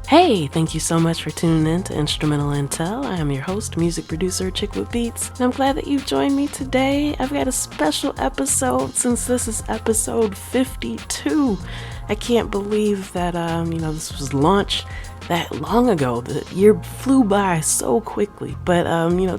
Hey, thank you so much for tuning in to Instrumental Intel. I am your host, music producer Chick with Beats, and I'm glad that you've joined me today. I've got a special episode since this is episode 52. I can't believe that, this was launched that long ago. The year flew by so quickly. But,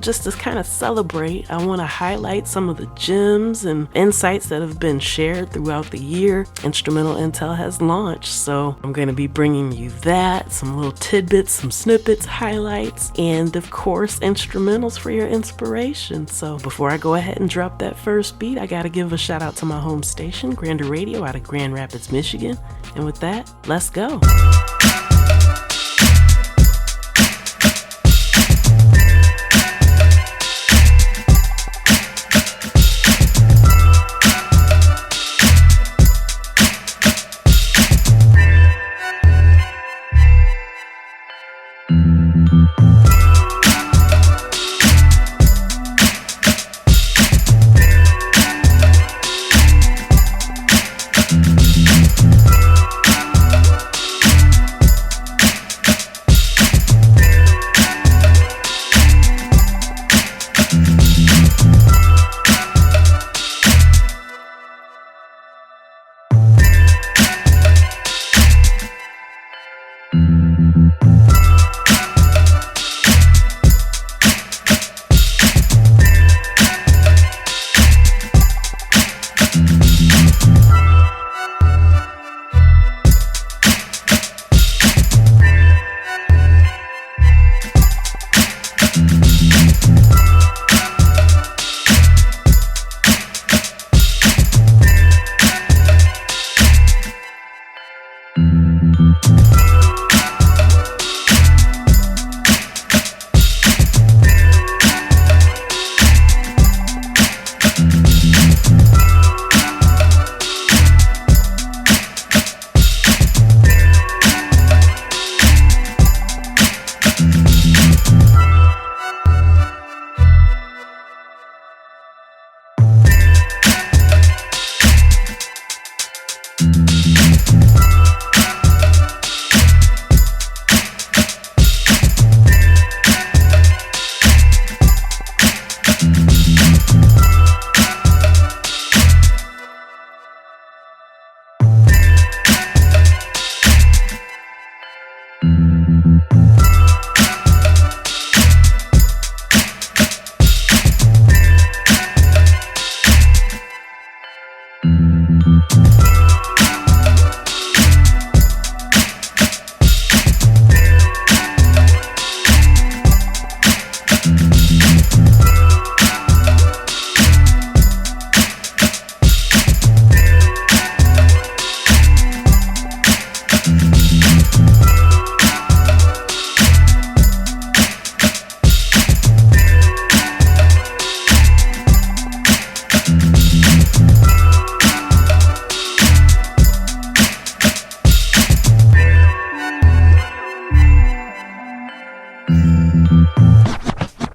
just to kind of celebrate, I want to highlight some of the gems and insights that have been shared throughout the year Instrumental Intel has launched. So I'm going to be bringing you that, some little tidbits, some snippets, highlights, and of course, instrumentals for your inspiration. So before I go ahead and drop that first beat, I got to give a shout out to my home station, Grander Radio out of Grand Rapids, Michigan. And with that, let's go.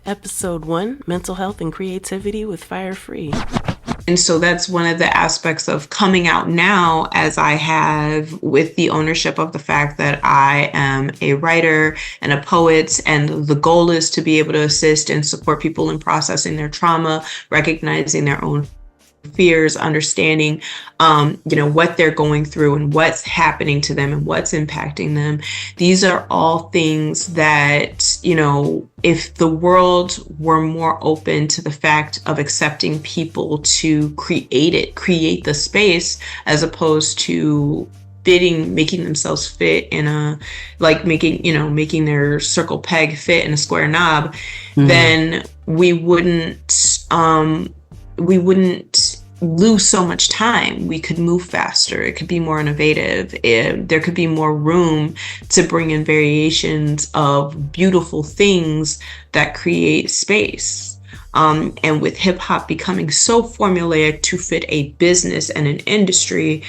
Episode 1, Mental Health and Creativity with Fire Free. And so that's one of the aspects of coming out now, as I have with the ownership of the fact that I am a writer and a poet, and the goal is to be able to assist and support people in processing their trauma, recognizing their own fears, understanding, what they're going through and what's happening to them and what's impacting them. These are all things that, if the world were more open to the fact of accepting people to create the space, as opposed to making themselves fit in making their circle peg fit in a square knob, then we wouldn't lose so much time. We could move faster. It could be more innovative. There could be more room to bring in variations of beautiful things that create space. And with hip hop becoming so formulaic to fit a business and an industry,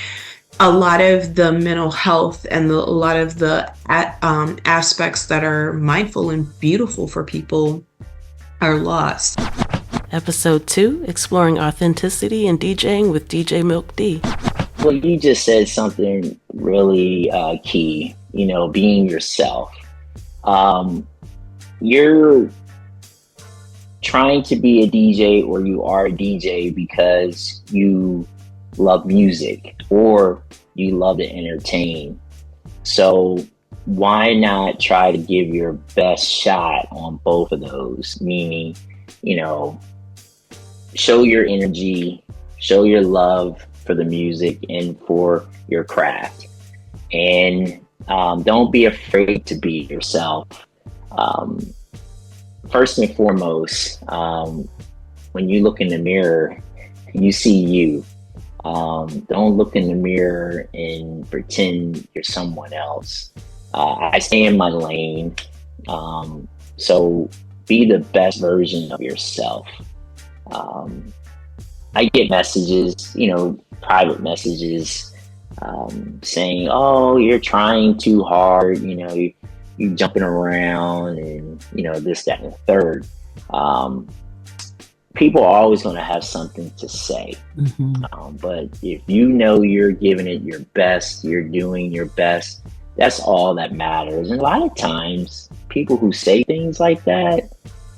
a lot of the mental health and a lot of the aspects that are mindful and beautiful for people are lost. Episode 2, Exploring Authenticity and DJing with DJ Milk D. Well, you just said something really key being yourself. You're trying to be a DJ, or you are a DJ because you love music or you love to entertain. So why not try to give your best shot on both of those? Meaning, show your energy, show your love for the music and for your craft. And don't be afraid to be yourself. First and foremost, when you look in the mirror, you see you. Don't look in the mirror and pretend you're someone else. I stay in my lane. So be the best version of yourself. I get messages, private messages, saying, "Oh, you're trying too hard. You jumping around and, this, that, and the third." People are always going to have something to say. But if you're giving it your best, you're doing your best, that's all that matters. And a lot of times, people who say things like that,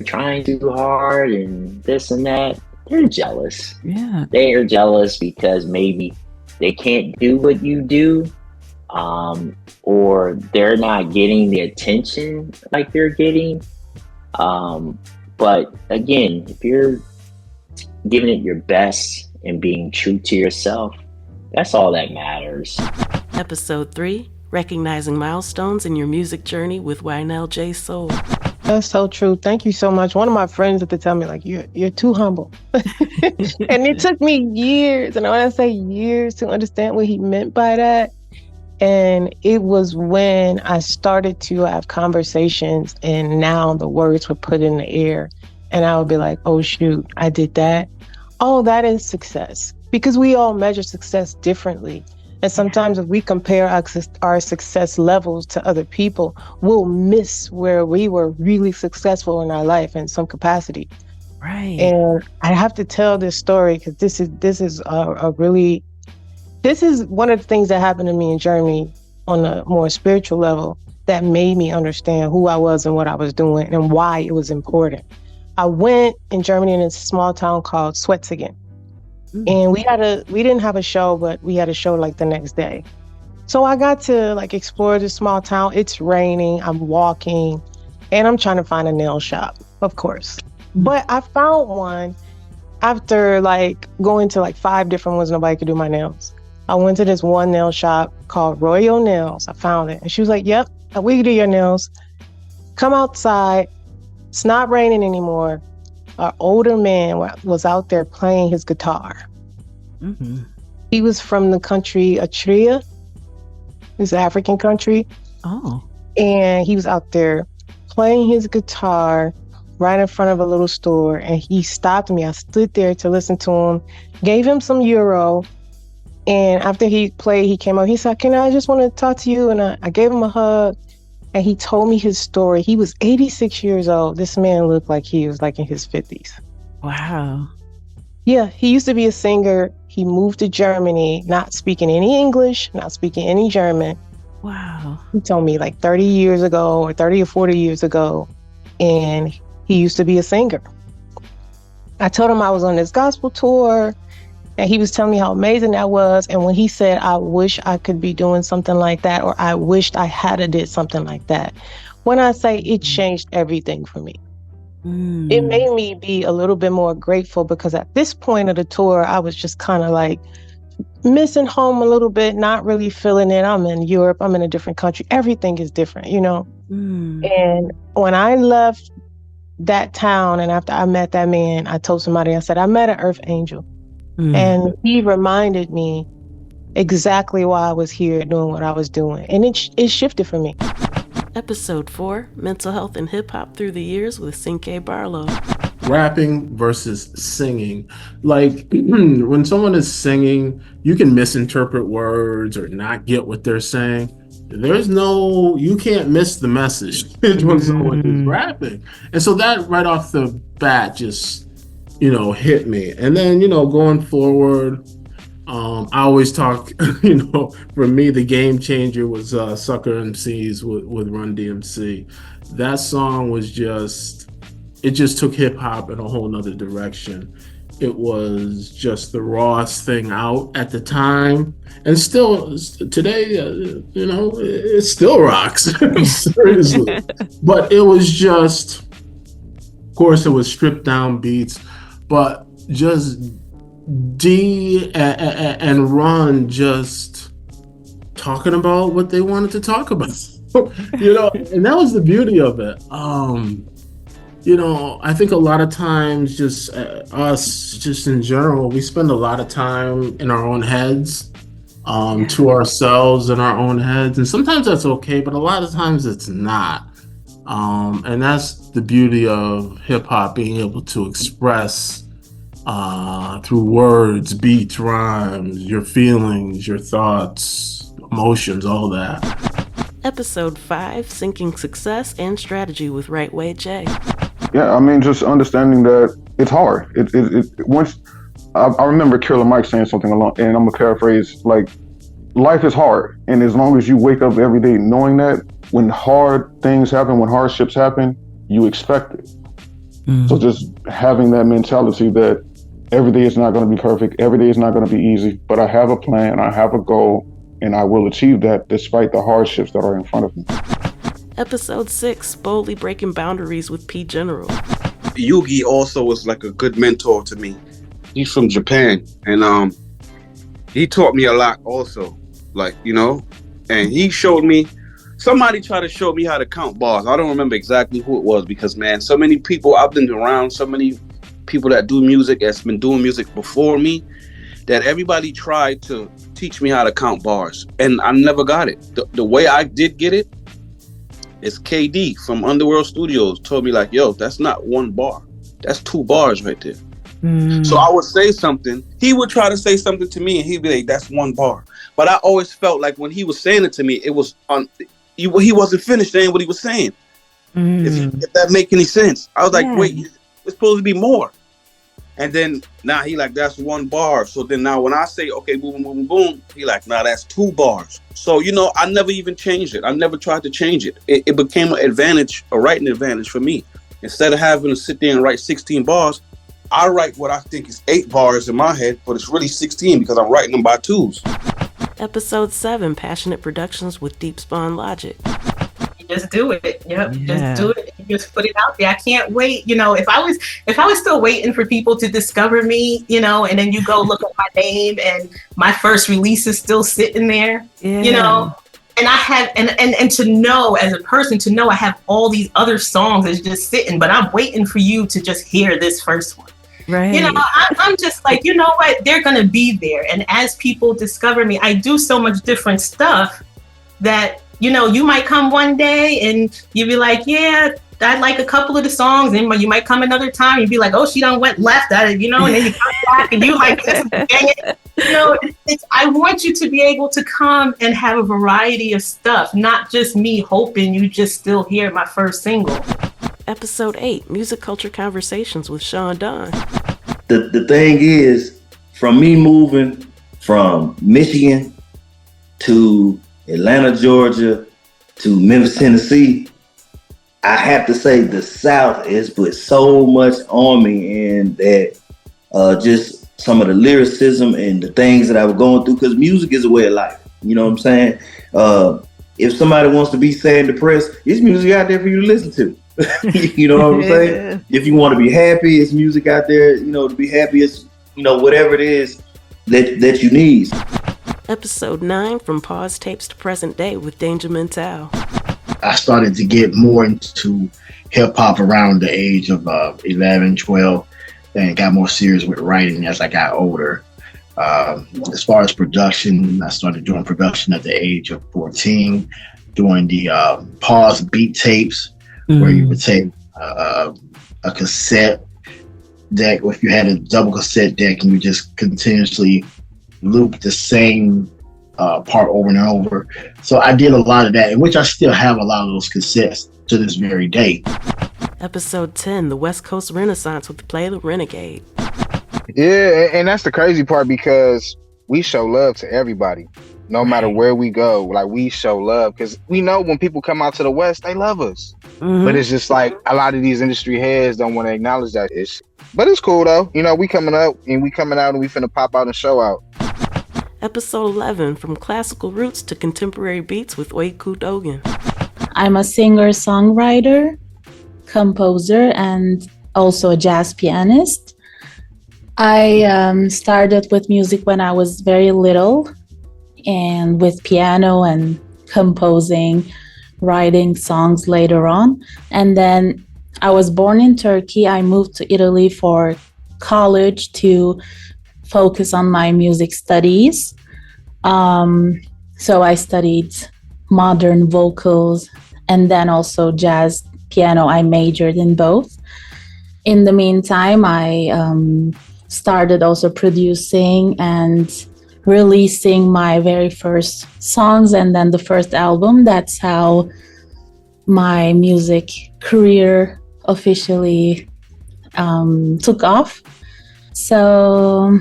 trying too hard and this and that, they're jealous. Yeah. They are jealous because maybe they can't do what you do, or they're not getting the attention like you're getting. But again, if you're giving it your best and being true to yourself, that's all that matters. Episode 3, Recognizing Milestones in Your Music Journey with Wynell J. Soul. That's so true. Thank you so much. One of my friends had to tell me, like, you're too humble. And it took me years, and when I say years, to understand what he meant by that. And it was when I started to have conversations, and now the words were put in the air, and I would be like, oh shoot, I did that. Oh, that is success. Because we all measure success differently. And sometimes if we compare our success levels to other people, we'll miss where we were really successful in our life in some capacity. Right. And I have to tell this story because this is one of the things that happened to me in Germany on a more spiritual level that made me understand who I was and what I was doing and why it was important. I went in Germany in a small town called Schwetzingen. And we didn't have a show, but we had a show like the next day. So I got to like explore this small town. It's raining, I'm walking, and I'm trying to find a nail shop, of course. But I found one after like going to like 5 different ones, nobody could do my nails. I went to this one nail shop called Royal Nails. I found it. And she was like, yep, we can do your nails. Come outside. It's not raining anymore. An older man was out there playing his guitar. Mm-hmm. He was from the country Eritrea. It's an African country. Oh. And he was out there playing his guitar right in front of a little store. And he stopped me. I stood there to listen to him, gave him some euro. And after he played, he came up. He said, I just want to talk to you. And I gave him a hug. And he told me his story. He was 86 years old. This man looked like he was like in his 50s. Wow. Yeah, he used to be a singer. He moved to Germany, not speaking any English, not speaking any German. Wow. He told me like 30 years ago or 30 or 40 years ago. And he used to be a singer. I told him I was on this gospel tour. And he was telling me how amazing that was. And when he said, I wish I could be doing something like that, or I wished I had did something like that. When I say it changed everything for me. It made me be a little bit more grateful because at this point of the tour, I was just kind of like missing home a little bit, not really feeling it. I'm in Europe. I'm in a different country. Everything is different, And when I left that town and after I met that man, I told somebody, I said, I met an earth angel. And he reminded me exactly why I was here doing what I was doing. And it shifted for me. Episode 4, Mental Health and Hip Hop Through the Years with Cinque Barlow. Rapping versus singing. Like when someone is singing, you can misinterpret words or not get what they're saying. You can't miss the message when someone is rapping. And so that right off the bat just hit me. And then, going forward, I always talk, you know, for me, the game changer was Sucker MCs with Run DMC. That song was it just took hip hop in a whole nother direction. It was just the rawest thing out at the time. And still, today, you know, it still rocks, seriously. But it was just, of course, it was stripped down beats, but just D and Run just talking about what they wanted to talk about, you know, and that was the beauty of it. You know, I think a lot of times, just us, just in general, we spend a lot of time in our own heads, to ourselves in our own heads, and sometimes that's okay, but a lot of times it's not. And that's the beauty of hip hop, being able to express through words, beats, rhymes, your feelings, your thoughts, emotions, all that. Episode 5, Syncing Success and Strategy with Right Way J. Yeah, I mean, just understanding that it's hard. Once I remember Killer Mike saying something along, and I'm gonna paraphrase, like, life is hard, and as long as you wake up every day knowing that, when hard things happen, when hardships happen, you expect it. So just having that mentality that every day is not going to be perfect, every day is not going to be easy, but I have a plan, I have a goal, and I will achieve that despite the hardships that are in front of me. Episode 6, Boldly Breaking Boundaries with P General. Yugi also was like a good mentor to me. He's from Japan, and he taught me a lot also, like, you know, and he showed me, somebody tried to show me how to count bars. I don't remember exactly who it was, because, man, so many people, I've been around so many people that do music, that's been doing music before me, that everybody tried to teach me how to count bars, and I never got it. The way I did get it is KD from Underworld Studios told me, like, yo, that's not one bar, that's 2 bars right there. So I would say something, he would try to say something to me, and he'd be like, that's 1 bar. But I always felt like when he was saying it to me, it was he wasn't finished saying what he was saying. If that make any sense. I was like, wait, it's supposed to be more. And then now he like, that's 1 bar. So then now when I say, okay, boom, boom, boom, he like, nah, that's 2 bars. So, you know, I never even changed it. I never tried to change it. It became an advantage, a writing advantage for me. Instead of having to sit there and write 16 bars, I write what I think is 8 bars in my head, but it's really 16 because I'm writing them by 2s. Episode 7, Passionate Productions with Deep Spawn Logic. Just do it. Yep. Just do it. Just put it out there. I can't wait. You know, if I was still waiting for people to discover me, you know, and then you go look at my name and my first release is still sitting there, you know, and I have, and to know as a person, to know I have all these other songs that's just sitting, but I'm waiting for you to just hear this first one. Right. You know, I'm just like, you know what? They're going to be there. And as people discover me, I do so much different stuff that, you know, you might come one day and you'll be like, yeah, I like a couple of the songs. And you might come another time. You'd be like, oh, she done went left. You know, and then you come back and you like, dang it. You know, I want you to be able to come and have a variety of stuff, not just me hoping you just still hear my first single. Episode 8, Music Culture Conversations with Sean Don. The thing is, from me moving from Michigan to Atlanta, Georgia, to Memphis, Tennessee, I have to say the South has put so much on me, and that just some of the lyricism and the things that I was going through, because music is a way of life. You know what I'm saying? If somebody wants to be sad and depressed, there's music out there for you to listen to. You know what I'm saying? If you want to be happy, it's music out there, you know, to be happy. It's, you know, whatever it is that you need. Episode 9, From Pause Tapes to Present Day with Danger Mental. I started to get more into hip hop around the age of 11, 12, and got more serious with writing as I got older. As far as production, I started doing production at the age of 14, doing the pause beat tapes, where you would take a cassette deck, or if you had a double cassette deck, and you just continuously loop the same part over and over. So I did a lot of that, in which I still have a lot of those cassettes to this very day. Episode 10, The West Coast Renaissance with Play the Renegade. Yeah, and that's the crazy part, because we show love to everybody, no matter where we go. Like, we show love because we know when people come out to the West, they love us. But it's just like a lot of these industry heads don't want to acknowledge that. But it's cool though. You know, we coming out and we finna pop out and show out. Episode 11, From Classical Roots to Contemporary Beats with Oyeku Dogan. I'm a singer-songwriter, composer, and also a jazz pianist. I started with music when I was very little, and with piano and composing, writing songs later on. And then I was born in Turkey. I moved to Italy for college to focus on my music studies. So I studied modern vocals and then also jazz piano. I majored in both. In the meantime, I started also producing and releasing my very first songs and then the first album. That's how my music career officially took off. So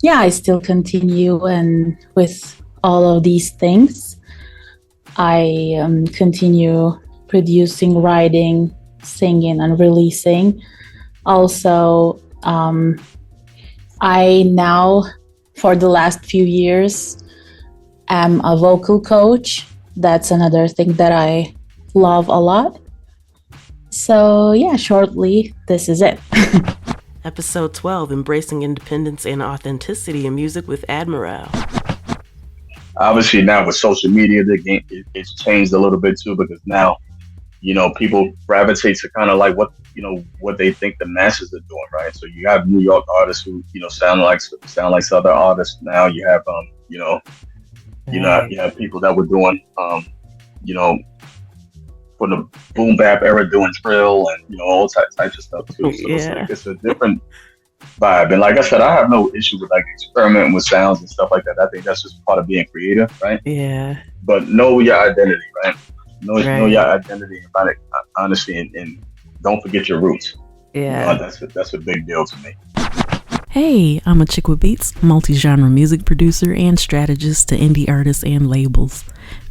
yeah, I still continue, and with all of these things, I continue producing, writing, singing, and releasing. Also, I now, for the last few years, am a vocal coach. That's another thing that I love a lot. So yeah, shortly, this is it. Episode 12, Embracing Independence and Authenticity in Music with Admiral. Obviously now with social media, it's changed a little bit too, because now, you know, people gravitate to kind of like what they think the masses are doing, right? So you have New York artists who, you know, sound like Southern artists. Now you have, you have people that were doing, you know, for the boom bap era, doing drill and, you know, all types of stuff too. So it's a different vibe. And like I said, I have no issue with like experimenting with sounds and stuff like that. I think that's just part of being creative, right? Yeah. But know your identity, right? Know your identity and find it honesty, and don't forget your roots. Yeah. You know, that's a big deal to me. Hey, I'm a chick with beats, multi-genre music producer and strategist to indie artists and labels.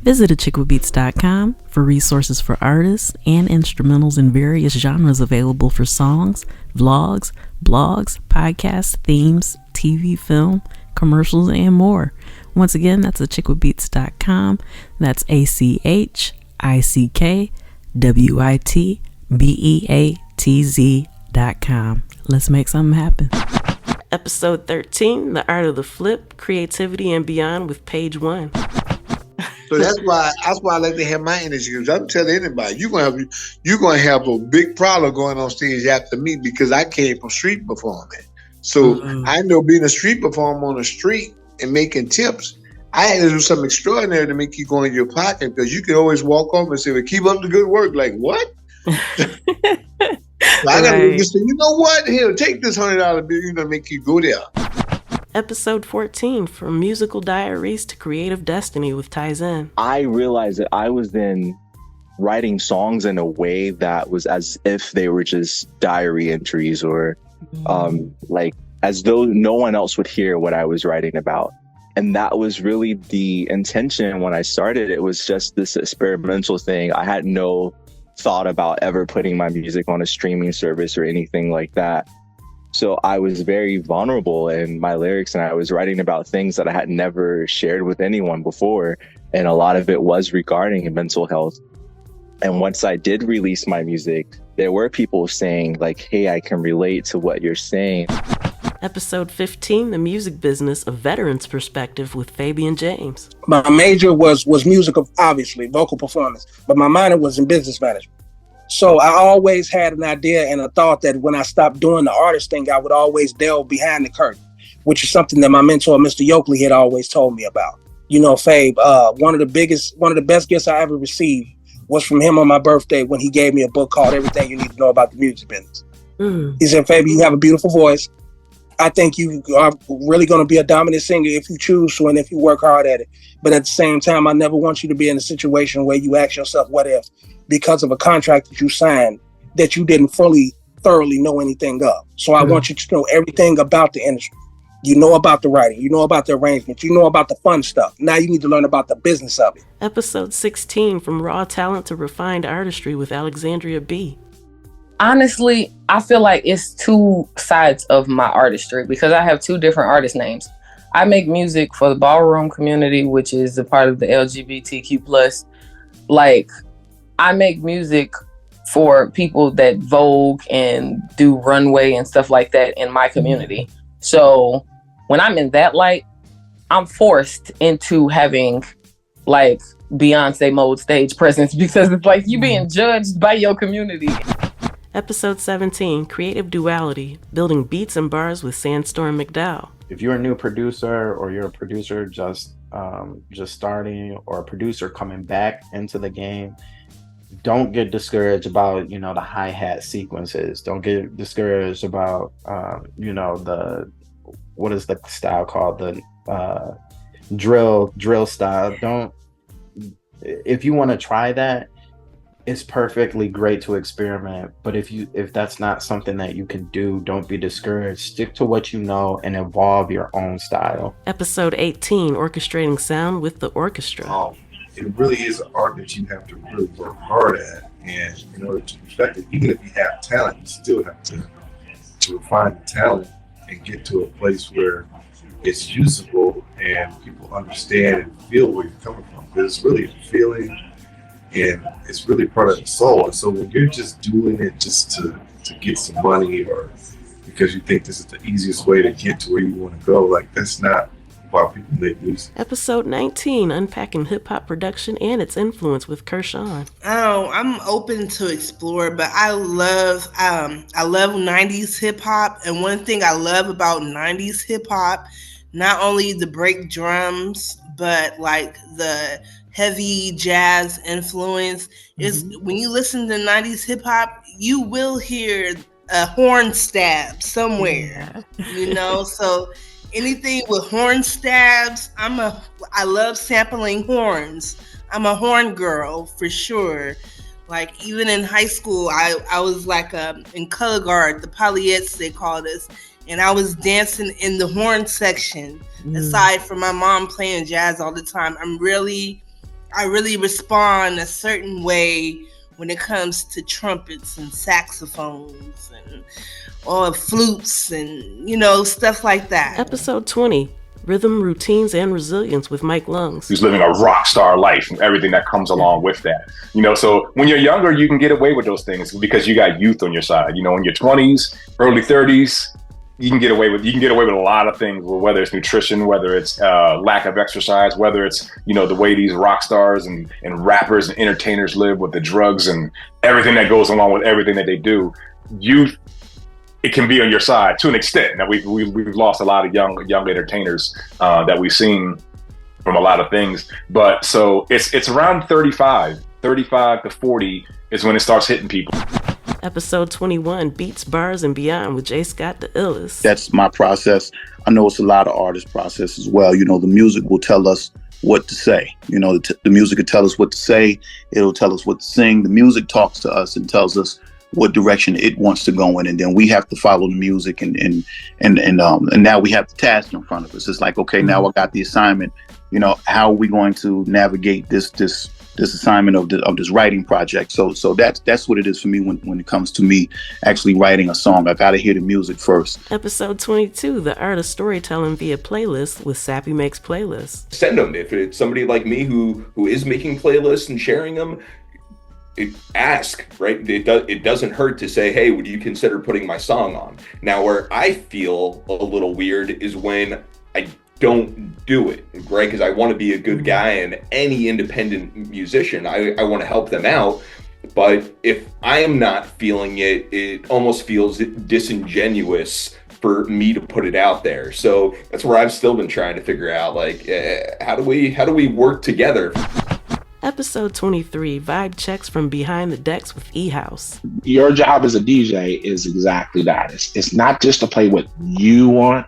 Visit achickwithbeats.com for resources for artists and instrumentals in various genres available for songs, vlogs, blogs, podcasts, themes, TV, film, commercials, and more. Once again, that's achickwithbeats.com. That's ACHICKWITBEATZ.com. Let's make something happen. Episode 13, The Art of the Flip, Creativity and Beyond with Page One. So that's why I like to have my energy, because I'm telling anybody, you're gonna have a big problem going on stage after me, because I came from street performing. So I know being a street performer on the street and making tips, I had to do something extraordinary to make you go in your pocket, because you can always walk off and say, well, keep up the good work. Like, what? So I gotta just say, you know what? Here, take this $100 bill, make you go there. Episode 14, From Musical Diaries to Creative Destiny with Taizen. I realized that I was then writing songs in a way that was as if they were just diary entries, or like as though no one else would hear what I was writing about. And that was really the intention when I started. It was just this experimental thing. I had no thought about ever putting my music on a streaming service or anything like that. So I was very vulnerable in my lyrics, and I was writing about things that I had never shared with anyone before. And a lot of it was regarding mental health. And once I did release my music, there were people saying like, hey, I can relate to what you're saying. Episode 15, The Music Business, A Veteran's Perspective with Fabian James. My major was music, obviously, vocal performance, but my minor was in business management. So I always had an idea and a thought that when I stopped doing the artist thing, I would always delve behind the curtain, which is something that my mentor, Mr. Yoakley, had always told me about. You know, Fabe, one of the best gifts I ever received was from him on my birthday, when he gave me a book called Everything You Need to Know About the Music Business. He said, Fabe, you have a beautiful voice. I think you are really going to be a dominant singer if you choose to and if you work hard at it. But at the same time, I never want you to be in a situation where you ask yourself, what if, because of a contract that you signed that you didn't thoroughly know anything of. So I want you to know everything about the industry. You know about the writing, you know about the arrangement, you know about the fun stuff. Now you need to learn about the business of it. Episode 16, From Raw Talent to Refined Artistry with Alexandria B. Honestly, I feel like it's two sides of my artistry because I have two different artist names. I make music for the ballroom community, which is a part of the LGBTQ+. Like, I make music for people that Vogue and do runway and stuff like that in my community. So when I'm in that light, I'm forced into having like Beyonce mode stage presence because it's like you being judged by your community. Episode 17, Creative Duality, Building Beats and Bars with Sandstorm McDowell. If you're a new producer or you're a producer just starting or a producer coming back into the game, don't get discouraged about, you know, the hi-hat sequences. Don't get discouraged about, you know, what is the style called? The drill style. If you want to try that, it's perfectly great to experiment, but if that's not something that you can do, don't be discouraged. Stick to what you know and evolve your own style. Episode 18, Orchestrating Sound with the Orchestra. It really is an art that you have to really work hard at, and in order to perfect it, even if you have talent, you still have to refine the talent and get to a place where it's usable and people understand and feel where you're coming from. Because it's really a feeling, and it's really part of the soul. And so when you're just doing it just to get some money or because you think this is the easiest way to get to where you want to go, like that's not why people make music. Episode 19, Unpacking Hip-Hop Production and its Influence with Kershawn. Oh, I'm open to explore, but I love 90s hip-hop. And one thing I love about 90s hip-hop, not only the break drums, but like the heavy jazz influence is when you listen to 90s hip hop, you will hear a horn stab somewhere, you know? So anything with horn stabs, I love sampling horns. I'm a horn girl for sure. Like even in high school, I was like in color guard, the Polyettes they called us, and I was dancing in the horn section. Aside from my mom playing jazz all the time, I really respond a certain way when it comes to trumpets and saxophones or flutes and, you know, stuff like that. Episode 20, Rhythm, Routines, and Resilience with Mike Lungs. He's living a rock star life and everything that comes along with that. You know, so when you're younger, you can get away with those things because you got youth on your side. You know, in your 20s, early 30s, you can get away with a lot of things, whether it's nutrition, whether it's lack of exercise, whether it's, you know, the way these rock stars and rappers and entertainers live with the drugs and everything that goes along with everything that they do. Youth, it can be on your side to an extent. Now we've lost a lot of young entertainers that we've seen from a lot of things, but so it's around 35 to 40 is when it starts hitting people. Episode 21, Beats, Bars, and Beyond with J. Scott the Illest. That's my process. I know it's a lot of artists' process as well. You know, the music will tell us what to say. You know, the music will tell us what to say. It'll tell us what to sing. The music talks to us and tells us what direction it wants to go in, and then we have to follow the music. And now we have the task in front of us. It's like, okay, now I got the assignment. You know, how are we going to navigate this assignment of this writing project? So that's what it is for me when it comes to me actually writing a song. I gotta hear the music first. Episode 22, The Art of Storytelling via Playlist with Sappy Makes Playlists. Send them. If it's somebody like me who is making playlists and sharing them, ask, right? It doesn't hurt to say, hey, would you consider putting my song on? Now, where I feel a little weird is when I don't do it, right? Because I want to be a good guy, and any independent musician, I want to help them out. But if I am not feeling it, it almost feels disingenuous for me to put it out there. So that's where I've still been trying to figure out, like, how do we work together? Episode 23, Vibe Checks from Behind the Decks with E-House. Your job as a DJ is exactly that. It's not just to play what you want.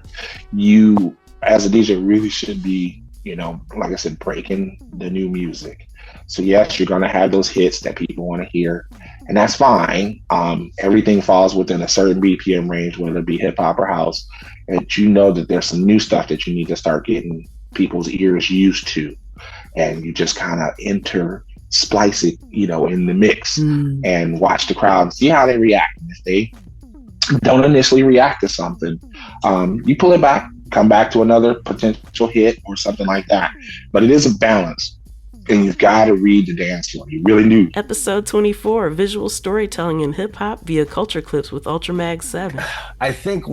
You, as a DJ, really should be, you know, like I said, breaking the new music. So yes, you're going to have those hits that people want to hear, and that's fine. Everything falls within a certain BPM range, whether it be hip hop or house. that you know that there's some new stuff that you need to start getting people's ears used to, and you just kind of splice it, in the mix and watch the crowd and see how they react. And if they don't initially react to something, you pull it back, come back to another potential hit or something like that. But it is a balance. And you've got to read the dance floor. You really do. Episode 24, visual storytelling in hip hop via culture clips with Ultramag 7. I think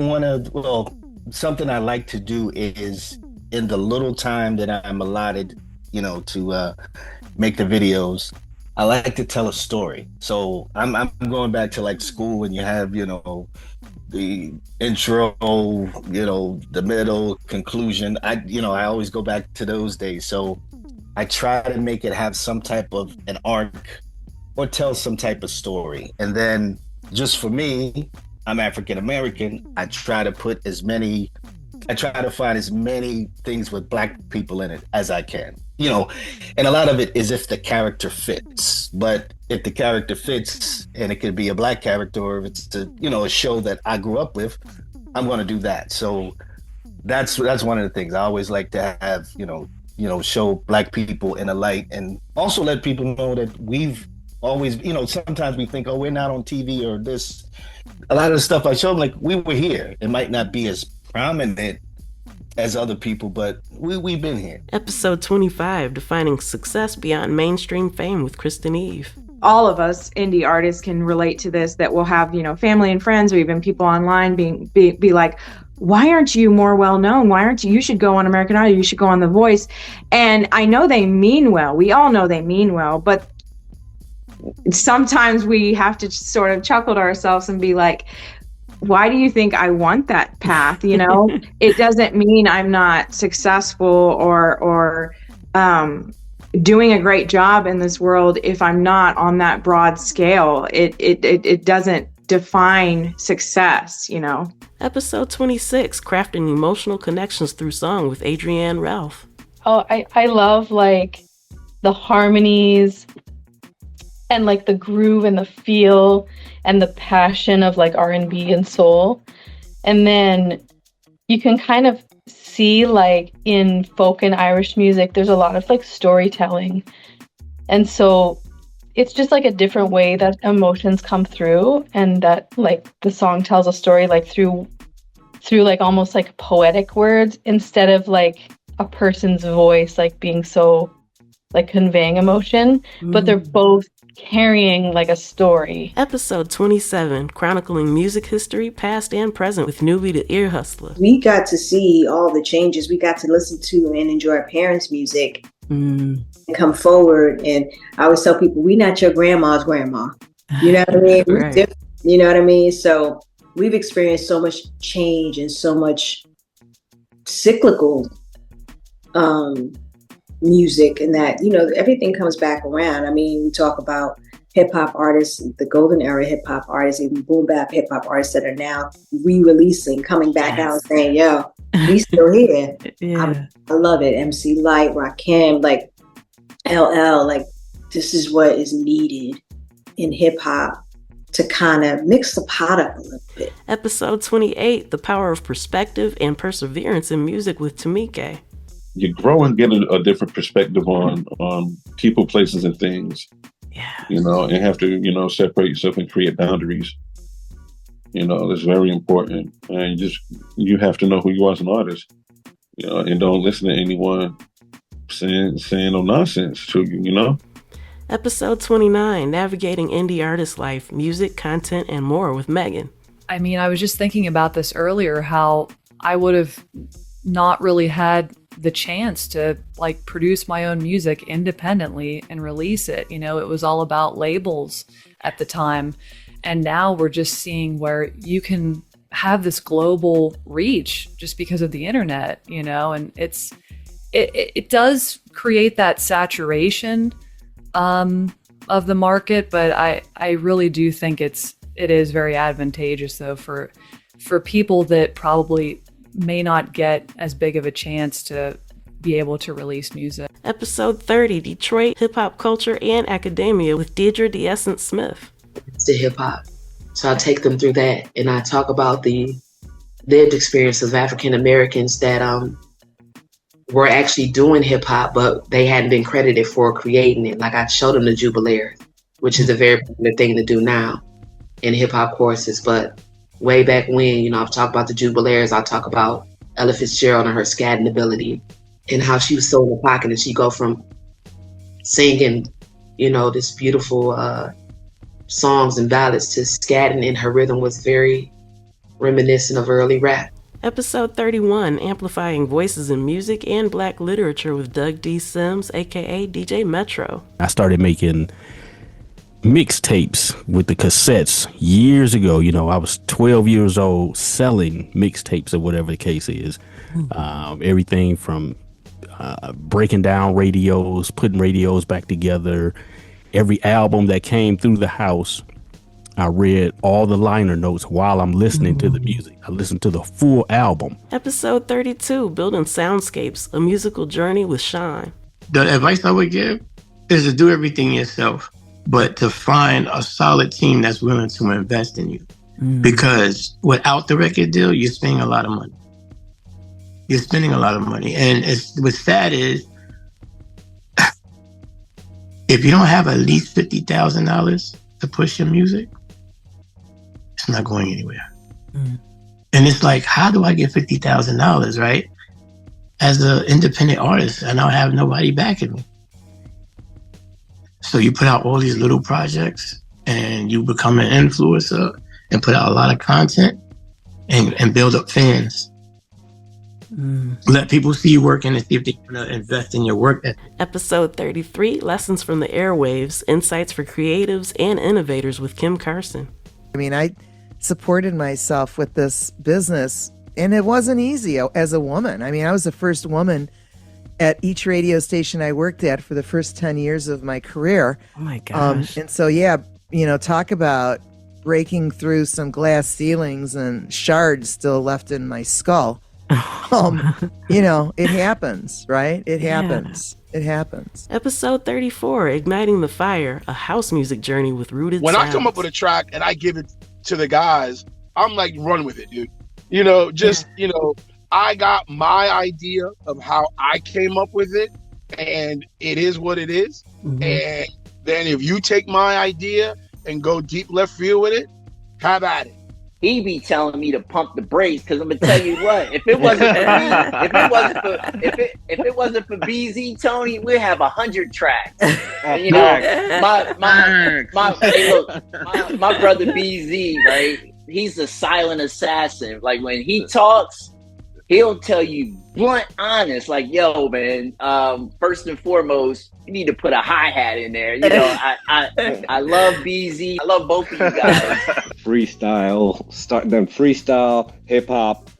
something I like to do is, in the little time that I'm allotted, to make the videos, I like to tell a story. So I'm going back to like school when you have, the intro, the middle, conclusion. I always go back to those days. So I try to make it have some type of an arc or tell some type of story. And then just for me, I'm African American. I try to find as many things with Black people in it as I can. And a lot of it is if the character fits. But if the character fits, and it could be a Black character, or if it's a show that I grew up with, I'm going to do that. So that's one of the things I always like to have. Show Black people in a light, and also let people know that we've always, sometimes we think, oh, we're not on TV or this. A lot of the stuff I show them, like, we were here. It might not be as prominent as other people, but we've been here. Episode 25, defining success beyond mainstream fame with Kristen Eve. All of us indie artists can relate to this, that we'll have, family and friends or even people online be like, why aren't you more well known? You should go on American Idol, you should go on The Voice. And I know they mean well. We all know they mean well, but sometimes we have to sort of chuckle to ourselves and be like, why do you think I want that path? It doesn't mean I'm not successful or doing a great job in this world if I'm not on that broad scale. It doesn't define success, Episode 26, crafting emotional connections through song with Adrienne Ralph. Oh, I love like the harmonies and like the groove and the feel and the passion of like R&B and soul. And then you can kind of see like in folk and Irish music, there's a lot of like storytelling. And so it's just like a different way that emotions come through, and that like the song tells a story like through like almost like poetic words instead of like a person's voice like being so like conveying emotion, but they're both carrying like a story. Episode 27, chronicling music history past and present with Newbie the Ear Hustler. We got to see all the changes. We got to listen to and enjoy our parents' music and come forward. And I always tell people, we not your grandma's grandma. You know what I mean? We're different, you know what I mean? So we've experienced so much change and so much cyclical music, and that, everything comes back around. I mean, we talk about hip hop artists, the golden era hip hop artists, even boom bap hip hop artists that are now re-releasing, coming back out and saying, yo, we still here. I love it. MC Lyte, Rakim, like LL, like this is what is needed in hip hop to kind of mix the pot up a little bit. Episode 28, the power of perspective and perseverance in music with Tamike. You grow and get a different perspective on people, places, and things. Yeah. And have to, separate yourself and create boundaries. That's very important. And you have to know who you are as an artist. And don't listen to anyone saying no nonsense to you, Episode 29, navigating indie artist life, music, content, and more with Megan. I mean, I was just thinking about this earlier, how I would have not really had the chance to like produce my own music independently and release it. It was all about labels at the time. And now we're just seeing where you can have this global reach just because of the internet, and it does create that saturation of the market. But I really do think it is very advantageous though for people that probably may not get as big of a chance to be able to release music. Episode 30, Detroit, hip hop culture and academia with Deidre DeEssence Smith. It's the hip hop. So I take them through that, and I talk about the lived experience of African Americans that were actually doing hip hop, but they hadn't been credited for creating it. Like I showed them the Jubilaires, which is a very popular thing to do now in hip hop courses. But way back when, you know, I've talked about the Jubilaires, I'll talk about Ella Fitzgerald and her scatting ability and how she was so in the pocket, and she'd go from singing, you know, this beautiful songs and ballads to scatting, and her rhythm was very reminiscent of early rap. Episode 31, Amplifying Voices in Music and Black Literature with Doug D. Sims, aka DJ Metro. I started making mixtapes with the cassettes years ago. You know, I was 12 years old selling mixtapes or whatever the case is. Everything from breaking down radios, putting radios back together. Every album that came through the house, I read all the liner notes while I'm listening to the music. I listened to the full album. Episode 32, Building Soundscapes, a musical journey with Sean. The advice I would give is to do everything yourself, but to find a solid team that's willing to invest in you. Because without the record deal, you're spending a lot of money. You're spending a lot of money. And what's sad is, if you don't have at least $50,000 to push your music, it's not going anywhere. And it's like, how do I get $50,000, right? As an independent artist, and I don't have nobody backing me. So you put out all these little projects and you become an influencer and put out a lot of content and build up fans. Let people see you working and see if they want to invest in your work. Episode 33, Lessons from the Airwaves, Insights for Creatives and Innovators with Kim Carson. I mean, I supported myself with this business, and it wasn't easy as a woman. I mean, I was the first woman at each radio station I worked at for the first 10 years of my career. Oh my gosh. And so, yeah, you know, talk about breaking through some glass ceilings and shards still left in my skull. You know, it happens, right? It happens. It happens. Episode 34, Igniting the Fire, a house music journey with Rooted When Sounds. I come up with a track and I give it to the guys, I'm like, run with it, dude. You know, just, you know, I got my idea of how I came up with it, and it is what it is. And then if you take my idea and go deep left field with it, have at it. He be telling me to pump the brakes because I'm gonna tell you what, if it wasn't for me, if it wasn't for BZ Tony, we'd have 100 tracks. And, you know, hey, look, my brother BZ, right? He's a silent assassin. Like when he talks, he'll tell you blunt, honest, like, yo, man, first and foremost, you need to put a hi-hat in there. You know, I love BZ. I love both of you guys. Freestyle, hip hop.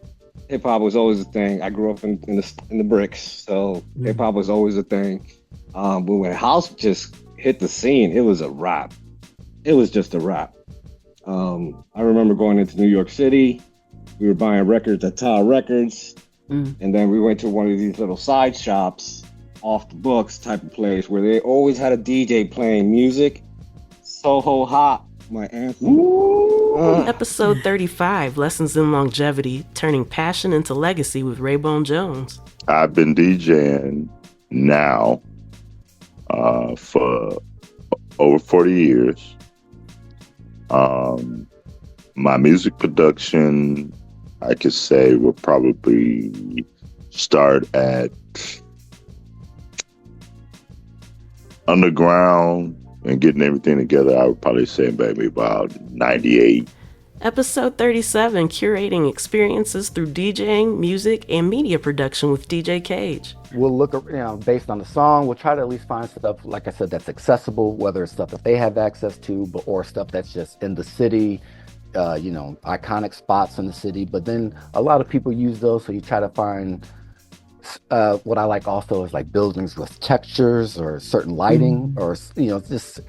Hip hop was always a thing. I grew up in the bricks, so hip hop was always a thing. But when house just hit the scene, it was a rap. It was just a rap. I remember going into New York City. We were buying records at Tower Records, and then we went to one of these little side shops, off the books type of place, where they always had a DJ playing music. Soho Hop, my anthem. Episode 35, Lessons in Longevity, Turning Passion into Legacy with Raybone Jones. I've been DJing now for over 40 years. My music production, I could say, will probably start at underground and getting everything together. I would probably say maybe about 98. Episode 37, Curating Experiences Through DJing, Music, and Media Production with DJ Cage. We'll look, you know, based on the song, we'll try to at least find stuff, like I said, that's accessible, whether it's stuff that they have access to, or stuff that's just in the city, you know, iconic spots in the city. But then a lot of people use those, so you try to find what I like also is like buildings with textures or certain lighting, or, you know, just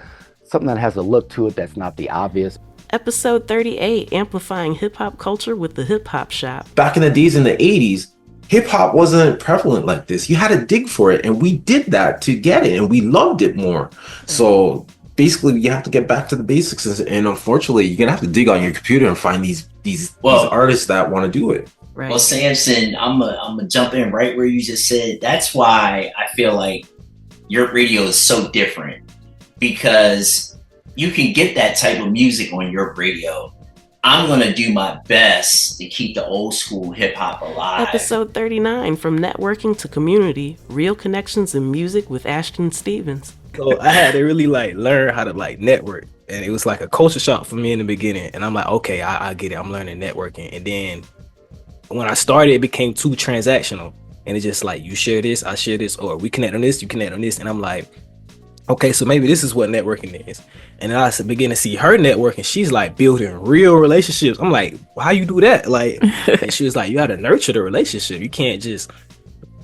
something that has a look to it that's not the obvious. Episode 38, Amplifying Hip Hop Culture with the Hip Hop Shop. Back in the days in the 80s, hip hop wasn't prevalent like this. You had to dig for it, and we did that to get it, and we loved it more. So basically, you have to get back to the basics, and unfortunately, you're gonna have to dig on your computer and find these these artists that want to do it. Right. Well, Samson, I'm gonna jump in right where you just said. That's why I feel like your radio is so different, because you can get that type of music on your radio. I'm gonna do my best to keep the old school hip hop alive. Episode 39, From Networking to Community, Real Connections in Music with Ashton Stevens. So I had to really learn how to network, and it was like a culture shock for me in the beginning. And I'm like, okay, I get it. I'm learning networking. And then when I started, it became too transactional, and it's just like, you share this, I share this, or we connect on this, you connect on this. And I'm like, okay, so maybe this is what networking is. And then I begin to see her networking. She's like building real relationships. I'm like, well, how you do that? And she was like, you got to nurture the relationship. You can't just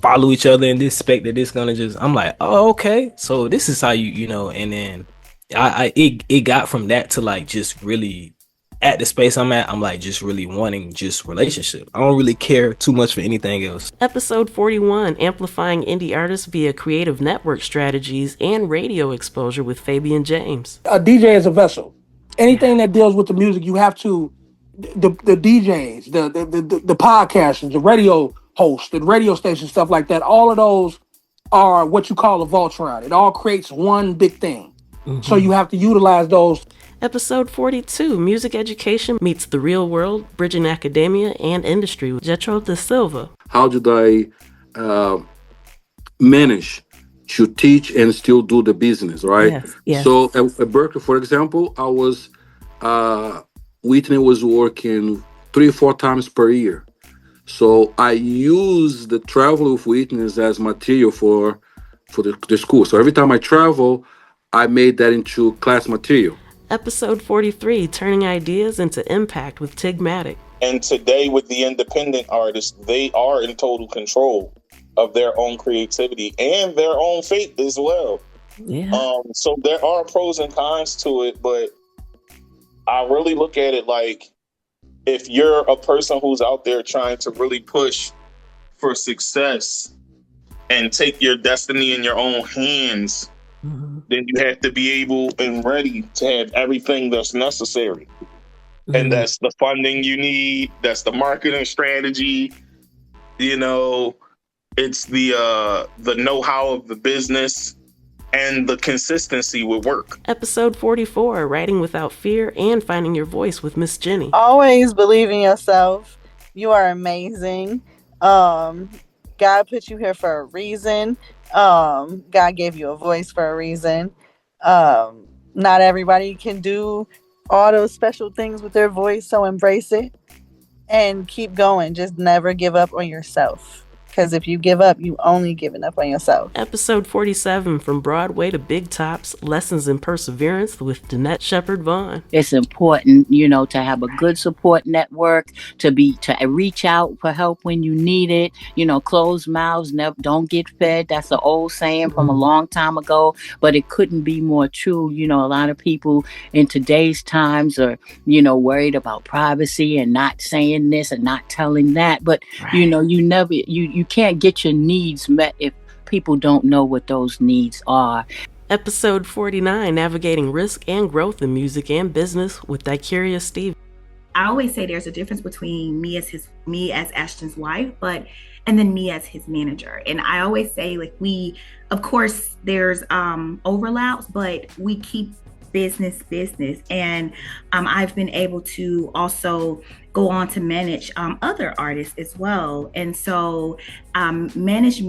follow each other and expect that this gonna just. I'm like, oh, okay. So this is how you know. And then it got from that to just really at the space I'm at. I'm just really wanting just relationship. I don't really care too much for anything else. Episode 41, Amplifying Indie Artists via Creative Network Strategies and Radio Exposure with Fabian James. A DJ is a vessel. Anything that deals with the music, you have to, the DJs, the podcasters, the radio hosts, the radio station, stuff like that, all of those are what you call a Voltron. It all creates one big thing. Mm-hmm. So you have to utilize those. Episode 42, Music Education Meets the Real World, Bridging Academia and Industry with Jetro Da Silva. How did I manage to teach and still do the business, right? Yes. So at Berkeley, for example, I was, Whitney was working 3-4 times per year. So I use the travel with Whitney as material for the school. So every time I travel, I made that into class material. Episode 43, Turning Ideas into Impact with Tigmatic. And today with the independent artists, they are in total control of their own creativity and their own fate as well. Yeah. So there are pros and cons to it, but I really look at it like, if you're a person who's out there trying to really push for success and take your destiny in your own hands, then you have to be able and ready to have everything that's necessary. And that's the funding you need, that's the marketing strategy, it's the know-how of the business and the consistency with work. Episode 44, Writing Without Fear and Finding Your Voice with Miss Jenny. Always believe in yourself. You are amazing. God put you here for a reason. God gave you a voice for a reason. Not everybody can do all those special things with their voice, so embrace it and keep going. Just never give up on yourself. Because if you give up, you only giving up on yourself. Episode 47, From Broadway to Big Tops, Lessons in Perseverance with Danette Shepherd Vaughn. It's important, to have a good support network, to reach out for help when you need it. Closed mouths don't get fed. That's an old saying from a long time ago, but it couldn't be more true. A lot of people in today's times are, worried about privacy and not saying this and not telling that. But, right. You can't get your needs met if people don't know what those needs are. Episode 49, Navigating Risk and Growth in Music and Business with Dicurious Steve. I always say there's a difference between me as Ashton's wife, and then me as his manager. And I always say, of course there's overlaps, but we keep business. And I've been able to also go on to manage other artists as well. And so managing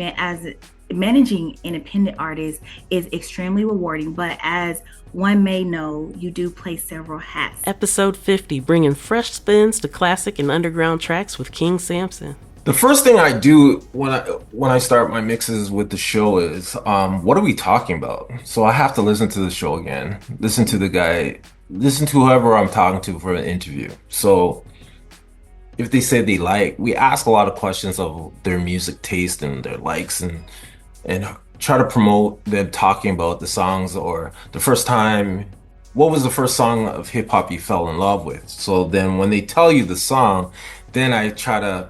independent artists is extremely rewarding, but as one may know, you do play several hats. Episode 50, bringing fresh spins to classic and underground tracks with King Samson. The first thing I do when I start my mixes with the show is, what are we talking about? So I have to listen to the show again, listen to the guy, listen to whoever I'm talking to for an interview. So if they say we ask a lot of questions of their music taste and their likes and try to promote them talking about the songs or the first time, what was the first song of hip hop you fell in love with? So then when they tell you the song, then I try to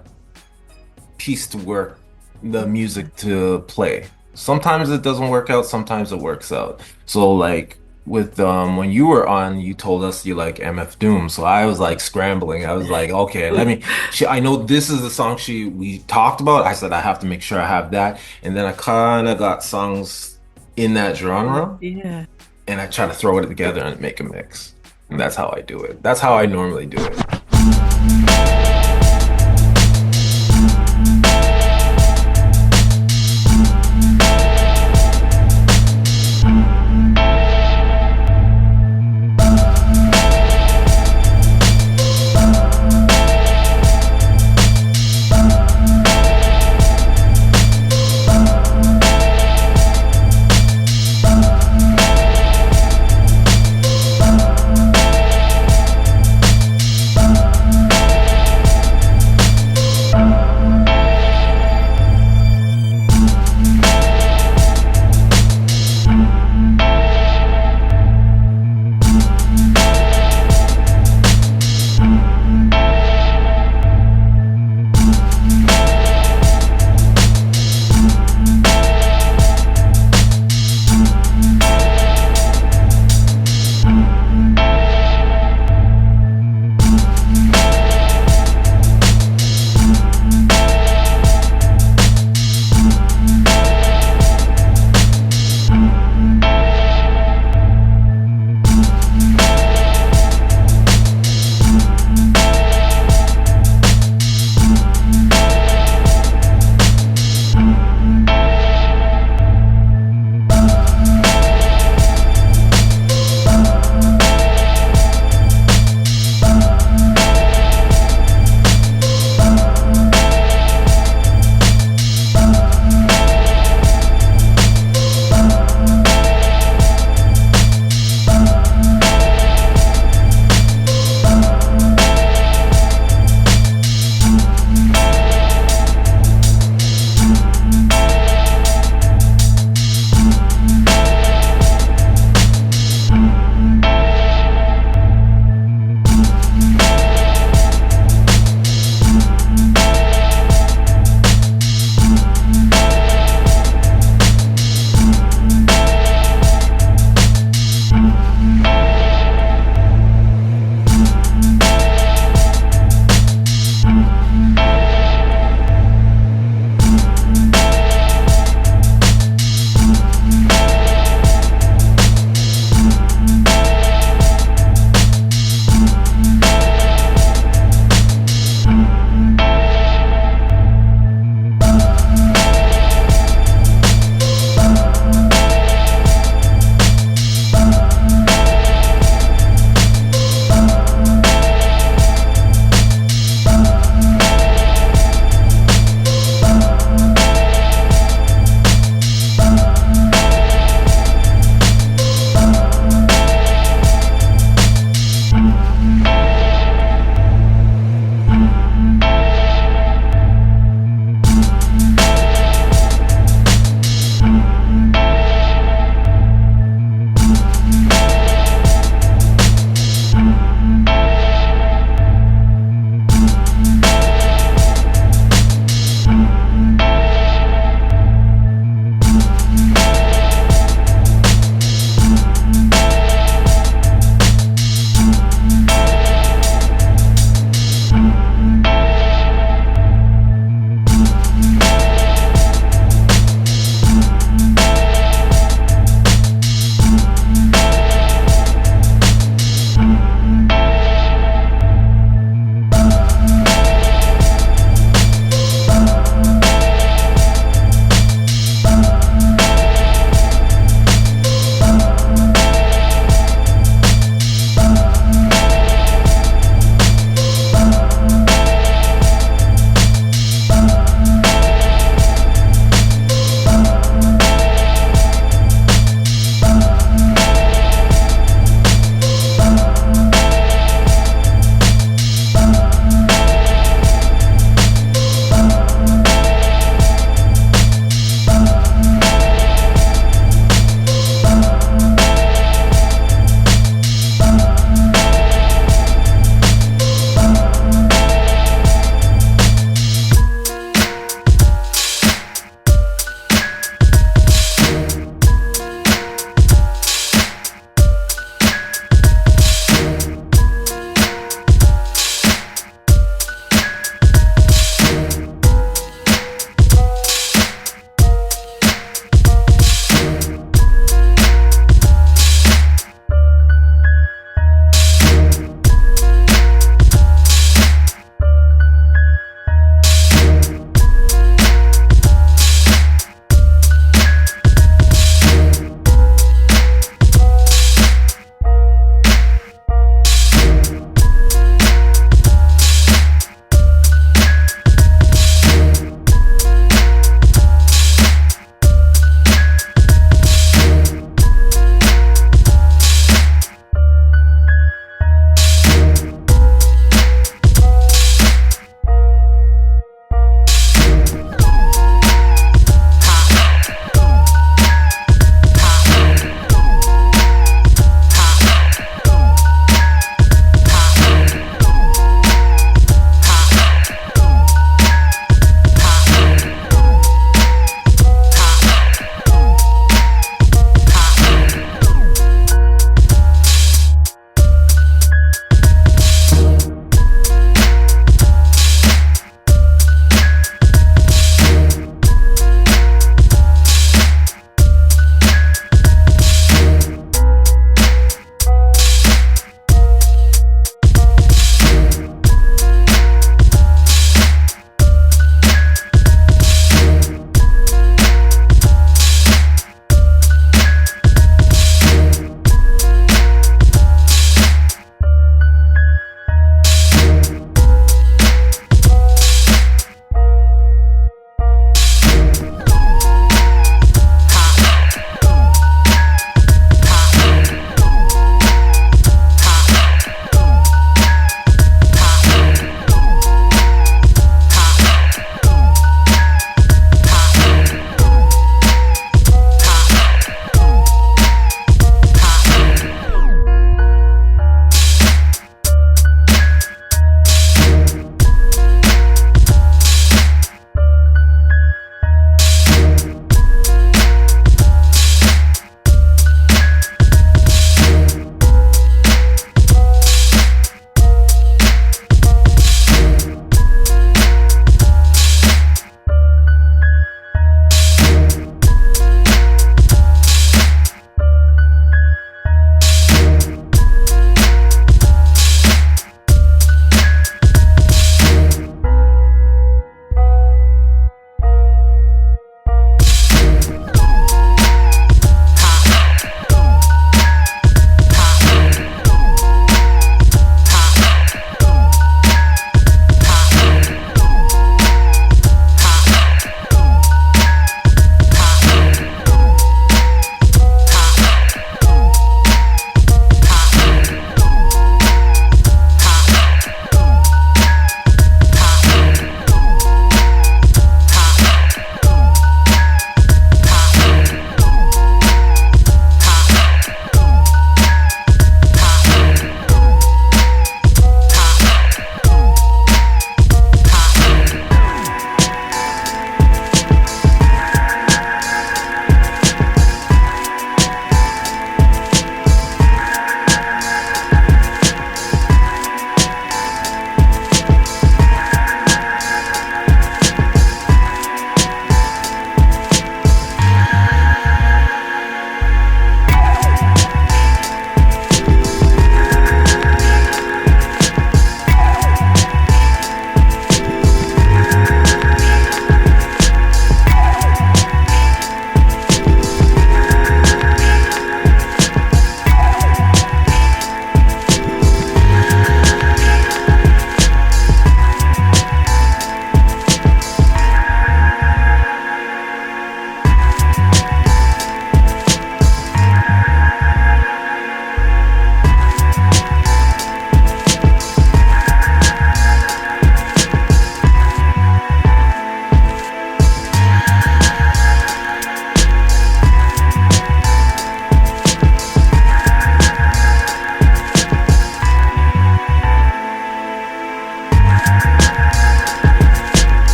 piece to work the music to play. Sometimes it doesn't work out, sometimes it works out. So with when you were on, you told us you like MF Doom, so I was like scrambling. I was like, okay, let me. I know this is the song we talked about. I said I have to make sure I have that, and then I kind of got songs in that genre, Yeah. and I try to throw it together and make a mix. And that's how I do it. That's how I normally do it.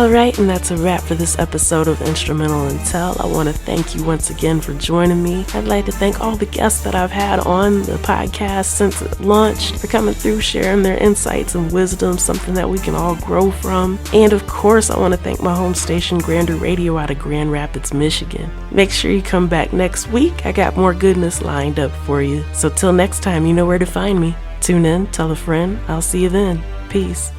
All right, and that's a wrap for this episode of Instrumental Intel. I want to thank you once again for joining me. I'd like to thank all the guests that I've had on the podcast since it launched for coming through, sharing their insights and wisdom, something that we can all grow from. And of course, I want to thank my home station, Grander Radio, out of Grand Rapids, Michigan. Make sure you come back next week. I got more goodness lined up for you. So till next time, you know where to find me. Tune in, tell a friend. I'll see you then. Peace.